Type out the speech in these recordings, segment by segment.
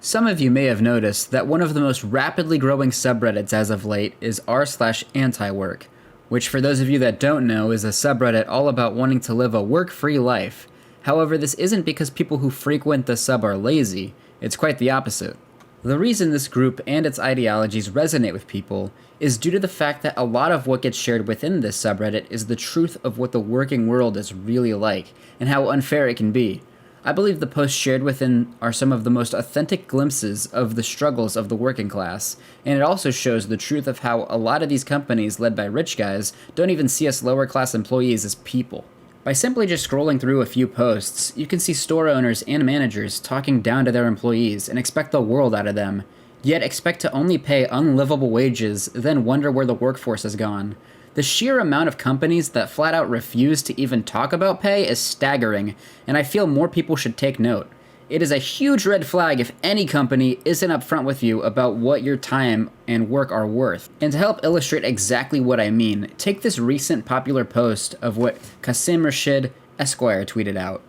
Some of you may have noticed that one of the most rapidly growing subreddits as of late is r/antiwork, which for those of you that don't know is a subreddit all about wanting to live a work-free life. However, this isn't because people who frequent the sub are lazy, it's quite the opposite. The reason this group and its ideologies resonate with people is due to the fact that a lot of what gets shared within this subreddit is the truth of what the working world is really like, and how unfair it can be. I believe the posts shared within are some of the most authentic glimpses of the struggles of the working class, and it also shows the truth of how a lot of these companies led by rich guys don't even see us lower class employees as people. By simply just scrolling through a few posts, you can see store owners and managers talking down to their employees and expect the world out of them, yet expect to only pay unlivable wages, then wonder where the workforce has gone. The sheer amount of companies that flat out refuse to even talk about pay is staggering, and I feel more people should take note. It is a huge red flag if any company isn't upfront with you about what your time and work are worth. And to help illustrate exactly what I mean, take this recent popular post of what Qasim Rashid Esquire tweeted out.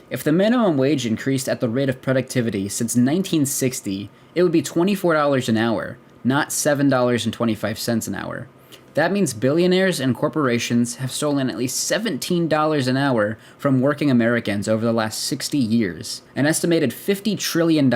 If the minimum wage increased at the rate of productivity since 1960, it would be $24 an hour, not $7.25 an hour. That means billionaires and corporations have stolen at least $17 an hour from working Americans over the last 60 years, an estimated $50 trillion.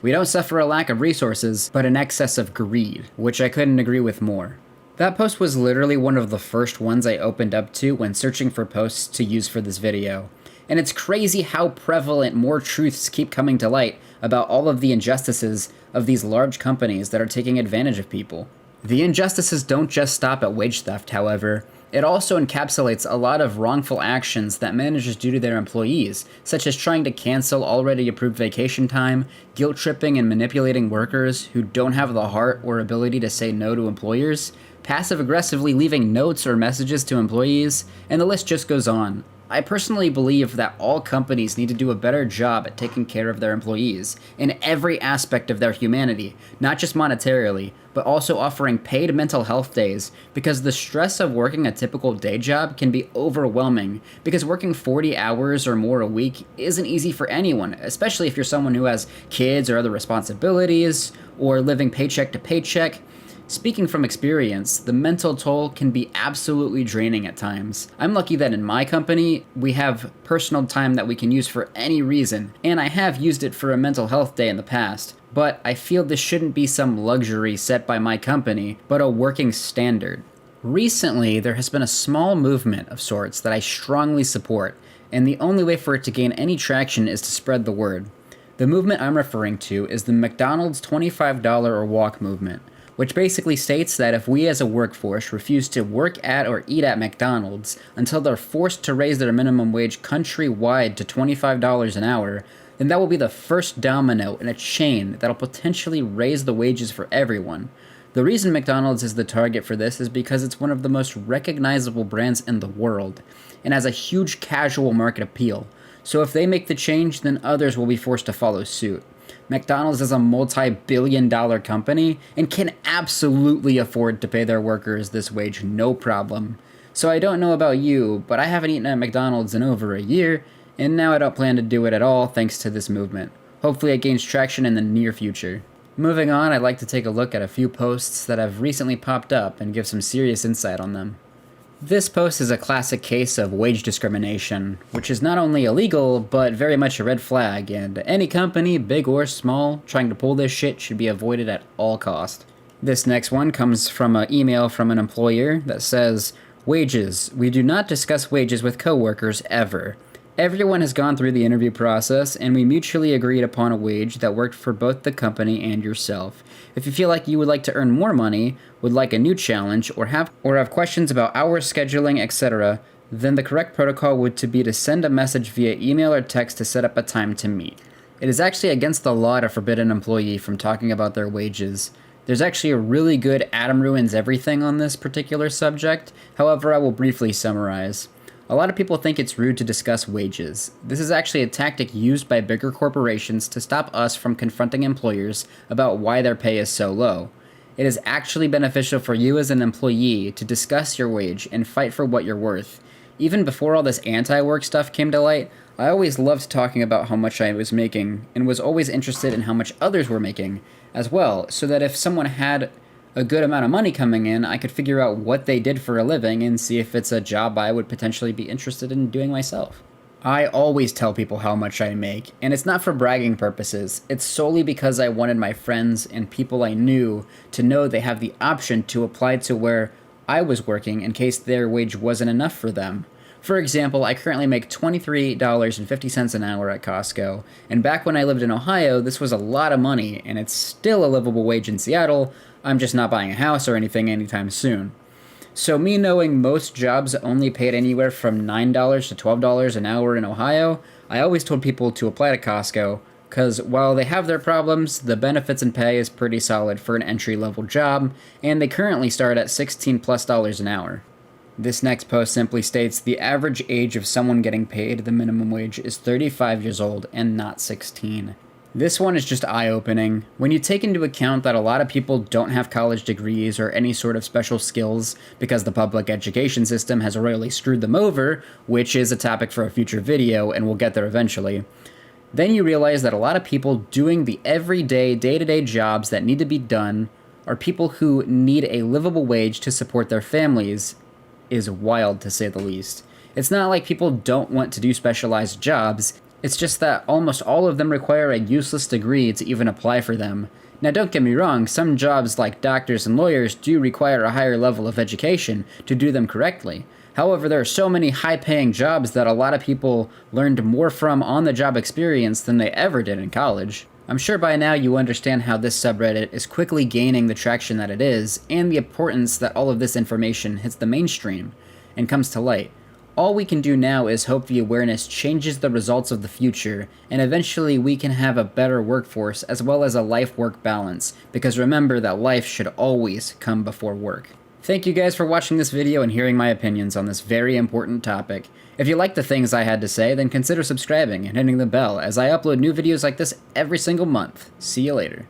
We don't suffer a lack of resources, but an excess of greed, which I couldn't agree with more. That post was literally one of the first ones I opened up to when searching for posts to use for this video. And it's crazy how prevalent more truths keep coming to light about all of the injustices of these large companies that are taking advantage of people. The injustices don't just stop at wage theft, however. It also encapsulates a lot of wrongful actions that managers do to their employees, such as trying to cancel already approved vacation time, guilt-tripping and manipulating workers who don't have the heart or ability to say no to employers, passive-aggressively leaving notes or messages to employees, and the list just goes on. I personally believe that all companies need to do a better job at taking care of their employees in every aspect of their humanity, not just monetarily, but also offering paid mental health days, because the stress of working a typical day job can be overwhelming, because working 40 hours or more a week isn't easy for anyone, especially if you're someone who has kids or other responsibilities, or living paycheck to paycheck. Speaking from experience, the mental toll can be absolutely draining at times. I'm lucky that in my company, we have personal time that we can use for any reason, and I have used it for a mental health day in the past. But I feel this shouldn't be some luxury set by my company, but a working standard. Recently, there has been a small movement of sorts that I strongly support, and the only way for it to gain any traction is to spread the word. The movement I'm referring to is the McDonald's $25 or walk movement, which basically states that if we as a workforce refuse to work at or eat at McDonald's until they're forced to raise their minimum wage countrywide to $25 an hour, then that will be the first domino in a chain that'll potentially raise the wages for everyone. The reason McDonald's is the target for this is because it's one of the most recognizable brands in the world, and has a huge casual market appeal. So if they make the change, then others will be forced to follow suit. McDonald's is a multi-billion-dollar company and can absolutely afford to pay their workers this wage no problem. So I don't know about you, but I haven't eaten at McDonald's in over a year, and now I don't plan to do it at all thanks to this movement. Hopefully it gains traction in the near future. Moving on, I'd like to take a look at a few posts that have recently popped up and give some serious insight on them. This post is a classic case of wage discrimination, which is not only illegal, but very much a red flag, and any company, big or small, trying to pull this shit should be avoided at all cost. This next one comes from an email from an employer that says, "Wages. We do not discuss wages with coworkers ever. Everyone has gone through the interview process, and we mutually agreed upon a wage that worked for both the company and yourself. If you feel like you would like to earn more money, would like a new challenge, or have questions about hours, scheduling, etc., then the correct protocol would be to send a message via email or text to set up a time to meet." It is actually against the law to forbid an employee from talking about their wages. There's actually a really good Adam Ruins Everything on this particular subject, however I will briefly summarize. A lot of people think it's rude to discuss wages. This is actually a tactic used by bigger corporations to stop us from confronting employers about why their pay is so low. It is actually beneficial for you as an employee to discuss your wage and fight for what you're worth. Even before all this anti-work stuff came to light, I always loved talking about how much I was making, and was always interested in how much others were making as well, so that if someone had a good amount of money coming in, I could figure out what they did for a living and see if it's a job I would potentially be interested in doing myself. I always tell people how much I make, and it's not for bragging purposes. It's solely because I wanted my friends and people I knew to know they have the option to apply to where I was working in case their wage wasn't enough for them. For example, I currently make $23.50 an hour at Costco, and back when I lived in Ohio, this was a lot of money, and it's still a livable wage in Seattle. I'm just not buying a house or anything anytime soon. So me knowing most jobs only paid anywhere from $9 to $12 an hour in Ohio, I always told people to apply to Costco, because while they have their problems, the benefits and pay is pretty solid for an entry-level job, and they currently start at $16+ an hour. This next post simply states the average age of someone getting paid the minimum wage is 35 years old and not 16. This one is just eye-opening. When you take into account that a lot of people don't have college degrees or any sort of special skills because the public education system has royally screwed them over, which is a topic for a future video and we'll get there eventually, then you realize that a lot of people doing the everyday, day-to-day jobs that need to be done are people who need a livable wage to support their families is wild, to say the least. It's not like people don't want to do specialized jobs, it's just that almost all of them require a useless degree to even apply for them. Now don't get me wrong, some jobs like doctors and lawyers do require a higher level of education to do them correctly. However, there are so many high-paying jobs that a lot of people learned more from on-the-job experience than they ever did in college. I'm sure by now you understand how this subreddit is quickly gaining the traction that it is, and the importance that all of this information hits the mainstream and comes to light. All we can do now is hope the awareness changes the results of the future, and eventually we can have a better workforce as well as a life-work balance, because remember that life should always come before work. Thank you guys for watching this video and hearing my opinions on this very important topic. If you like the things I had to say, then consider subscribing and hitting the bell, as I upload new videos like this every single month. See you later.